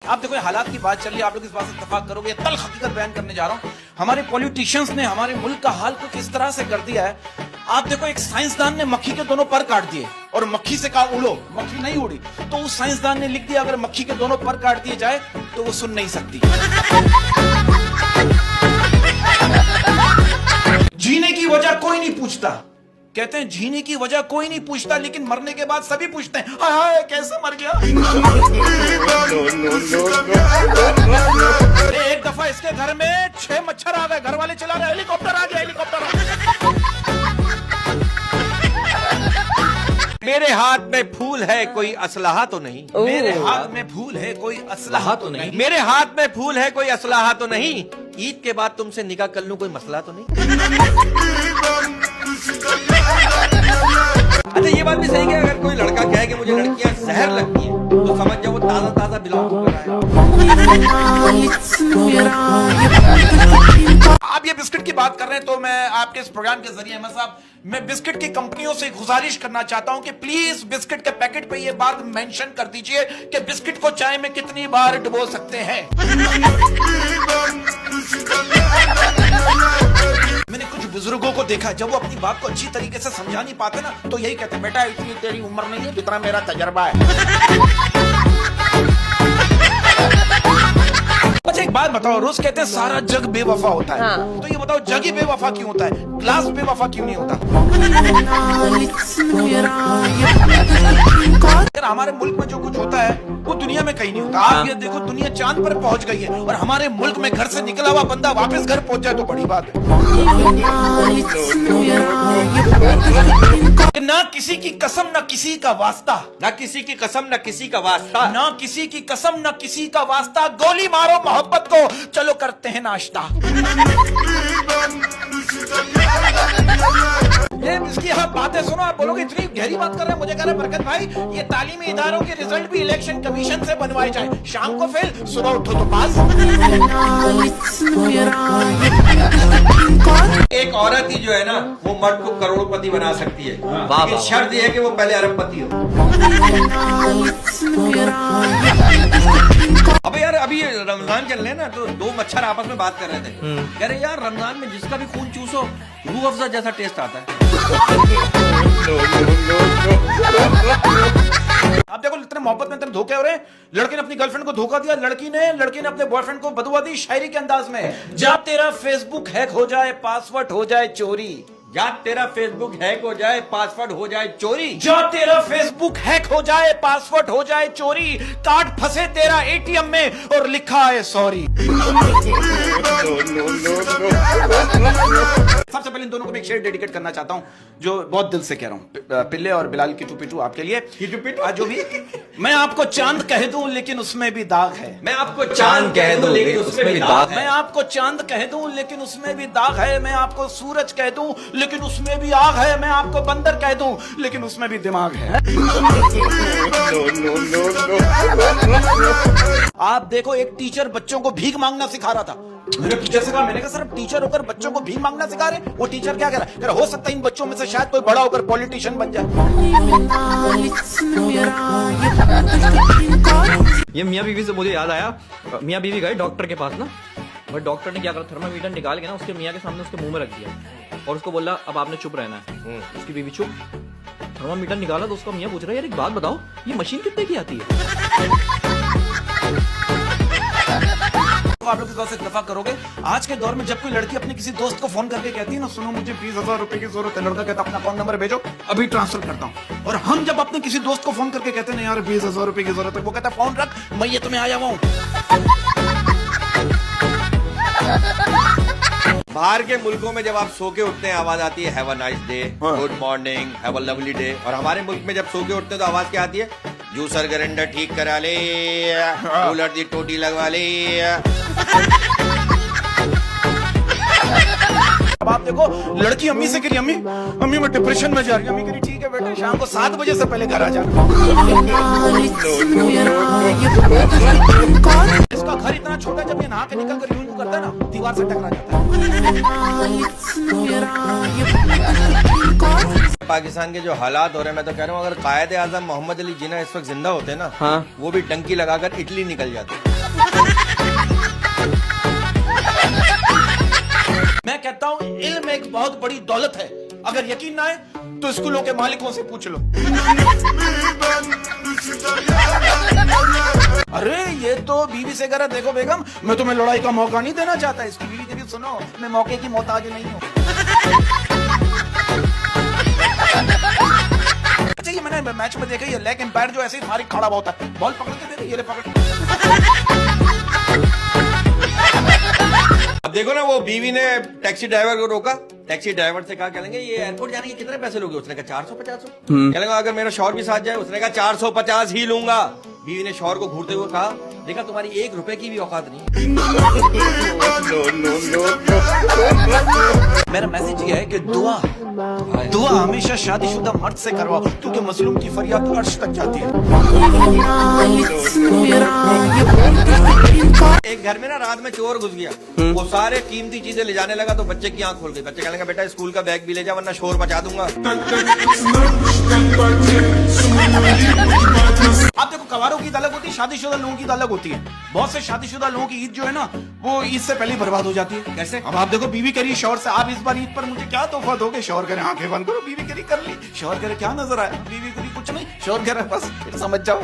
आप देखो हालात की बात चल रही है, आप लोग इस बात से इत्तेफाक करोगे, तल हकीकत बयान करने जा रहा हूं। हमारे पॉलिटिशियंस ने हमारे मुल्क का हाल कुछ इस तरह से कर दिया है। आप देखो एक साइंसदान ने मक्खी के दोनों पर काट दिए और मक्खी से कहा उड़ो, मक्खी नहीं उड़ी। तो उस साइंसदान ने लिख दिया अगर मक्खी के दोनों पर काट दिए जाए तो वो सुन नहीं सकती। जीने की वजह कोई नहीं पूछता, कहते हैं जीने की वजह कोई नहीं पूछता, लेकिन मरने के बाद सभी पूछते हैं हाय हाय कैसे मर गया। एक दफा इसके घर में 6 मच्छर आ गए, घर वाले चला रहे हेलीकॉप्टर आ गया, हेलीकॉप्टर आ गया। मेरे हाथ में फूल है कोई असलाहा तो नहीं, मेरे हाथ में फूल है कोई असलाहा तो नहीं, मेरे हाथ में फूल है कोई असलाहा तो नहीं, ईद के बाद तुमसे निकाह कर लूं कोई मसला तो नहीं। अच्छा ये बात भी सही है, अगर कोई लड़का कहे कि मुझे लड़कियां जहर लगती हैं तो समझ जाओ वो ताजा ताजा बिलोंग कर रहा है। आप ये बिस्किट की बात कर रहे हैं तो मैं आपके इस प्रोग्राम के जरिए अहमद साहब, मैं बिस्किट की कंपनियों से गुजारिश करना चाहता हूं कि प्लीज बिस्किट के पैकेट पे ये बात मेंशन कर दीजिए कि बिस्किट को चाय में कितनी बार डुबो सकते हैं। मैंने कुछ बुजुर्गों को देखा, जब वो अपनी बात को अच्छी तरीके से समझा नहीं पाते ना तो यही कहते हैं बेटा इतनी तेरी उम्र नहीं है जितना मेरा तजर्बा है। अच्छा एक बात बताओ, रोज कहते हैं सारा जग बेवफा होता है, तो ये बताओ जग ही बेवफा क्यों होता है, ग्लास बेवफा क्यों नहीं होता? हमारे मुल्क में जो कुछ होता है वो दुनिया में कहीं नहीं होता। आप ये देखो दुनिया चांद पर पहुंच गई है और हमारे मुल्क में घर से निकला हुआ बंदा वापस घर पहुंच जाए तो बड़ी बात है। ना किसी की कसम ना किसी का वास्ता, ना किसी की कसम ना किसी का वास्ता, ना किसी की कसम ना किसी का वास्ता, गोली मारो मोहब्बत को चलो करते हैं नाश्ता। ये इसकी आप बातें सुनो, आप बोलोगे इतनी गहरी बात कर रहे हैं। मुझे कह रहे हैं बरकत भाई ये तालीमी इदारों के रिजल्ट भी इलेक्शन कमीशन से बनवाए जाए, शाम को फेल सुबह उठो तो पास। एक औरत ही जो है ना वो मर्द को करोड़पति बना सकती है, लेकिन शर्त यह है कि वो पहले अरबपति हो। अबे यार अभी रमजान चल रहे हैं ना तो 2 मच्छर आपस में बात कर रहे थे, कह रहे यार रमजान में जिसका भी खून चूसो रूह अफ़ज़ा जैसा टेस्ट आता है। आप देखो इतने मोहब्बत में इतने धोखे हो रहे हैं। लड़के ने अपनी गर्लफ्रेंड को धोखा दिया, लड़की ने अपने बॉयफ्रेंड को बदुआ दी शायरी के अंदाज में, जब तेरा फेसबुक हैक हो जाए पासवर्ड हो जाए चोरी, या तेरा फेसबुक हैक हो जाए पासवर्ड हो जाए चोरी, जब तेरा फेसबुक हैक हो जाए पासवर्ड हो जाए चोरी, कार्ड फंसे तेरा एटीएम में और लिखा है सॉरी। सबसे पहले इन दोनों को मैं एक शेर डेडिकेट करना चाहता हूं जो बहुत दिल से कह रहा हूं, पिल्ले और बिलाल की टू आपके लिए। जो भी मैं आपको चांद कह दूं लेकिन उसमें भी दाग है, मैं आपको चांद कह दूं लेकिन उसमें भी दाग है, मैं आपको चांद कह दूं लेकिन उसमें भी दाग है, मैं आपको सूरज कह दूं लेकिन उसमें भी आग है, मैं आपको बंदर कह दूं लेकिन उसमें भी दिमाग है। आप देखो एक टीचर बच्चों को भीख मांगना सिखा रहा था, मेरे टीचर से कहा, मैंने कहा सर टीचर होकर बच्चों को भीख मांगना सिखा रहे। वो टीचर क्या कह रहा है, हो सकता है इन बच्चों में से शायद कोई बड़ा होकर पॉलिटिशियन बन जाए। ये मियाँ बीवी से मुझे याद आया, मियाँ बीवी गए डॉक्टर के पास ना, बट डॉक्टर ने क्या करा, थर्मामीटर निकाल के ना उसके मियाँ के सामने उसके मुंह में रख दिया और उसको बोला अब आपने चुप रहना है। उसकी बीवी चुप, थर्मामीटर निकाला तो उसका मियाँ पूछ रहा है यार एक बात बताओ ये मशीन कितने की आती है? आप लोग इस बात से इत्तेफाक करोगे, आज के दौर में जब कोई लड़की अपने किसी दोस्त को फोन करके कहती है ना सुनो मुझे 20,000 रुपए की जरूरत है, लड़का कहता अपना अकाउंट नंबर भेजो अभी ट्रांसफर करता हूँ। और हम जब अपने किसी दोस्त को फोन करके कहते हैं यार 20,000 रुपए की जरूरत है, वो कहता फोन रख मैं ये तुम्हें आया हुआ हूँ। बाहर के मुल्कों में जब आप सो के उठते हैं आवाज आती है have a nice day, good morning, have a lovely day, और हमारे मुल्क में जब सो के उठते हैं तो आवाज क्या आती है, जूसर ग्राइंडर ठीक करा ले, कूलर की टोटी लगवा ले। अब आप देखो लड़की अम्मी से कह रही अम्मी मैं डिप्रेशन में जा रही हूँ, अम्मी कह रही ठीक है बेटा शाम को 7 बजे से पहले घर आ जाना। इसका घर इतना छोटा जब ये नहा के निकल कर यूं करता है ना दीवार से टकरा जाता है। पाकिस्तान के जो हालात हो रहे हैं, मैं तो कह रहा हूँ अगर कायदे आजम मोहम्मद अली जिन्ना इस वक्त जिंदा होते ना, हाँ। वो भी डंकी लगाकर इटली निकल जाते। मैं कहता हूं इल्म एक बहुत बड़ी दौलत है, अगर यकीन ना आए तो स्कूलों के मालिकों से पूछ लो। अरे ये तो बीवी से कह रहा, देखो बेगम मैं तुम्हें लड़ाई का मौका नहीं देना चाहता। इसकी बीवी कह रही, सुनो मैं मौके की मोहताज नहीं हूं। अच्छा ये मैंने मैच में देखा, ये लेग एम्पायर जो ऐसे ही फारिग खड़ा होता है, बॉल पकड़ के दे रही, ये ले पकड़। अब देखो ना, वो बीवी ने टैक्सी ड्राइवर को रोका, टैक्सी ड्राइवर से कहा, कहेंगे ये एयरपोर्ट जाने के कितने पैसे लोगे? उसने कहा 450। कहेंगे अगर मेरा शौहर भी साथ जाए? उसने कहा 450 ही लूंगा। बीवी ने शौहर को घूरते हुए कहा, देखा तुम्हारी 1 रुपए की भी औकात नहीं। मेरा मैसेज ये है कि दुआ हमेशा शादीशुदा मर्द से करवाओ, क्योंकि मजलूम की फरियाद अर्श तक जाती है। एक घर में ना रात में चोर घुस गया, वो सारे कीमती चीजें ले जाने लगा, तो बच्चे की आंख खोल गई। बच्चे कहने लगा, बेटा स्कूल का बैग भी ले जा वरना शोर मचा दूंगा। आप देखो कवारों की अलग होती है, शादीशुदा लोगों की अलग होती है। बहुत से शादीशुदा लोगों की ईद जो है ना, वो ईद से पहले ही बर्बाद हो जाती है। कैसे? अब आप देखो, बीवी करी शौहर से, आप इस बार ईद पर मुझे क्या तोहफा दोगे? शौहर करे आंखें बंद करो, बीवी करी कर ली। शौहर करे क्या नजर आया? बीवी करी कुछ नहीं, शौहर करे बस, फिर समझ जाओ।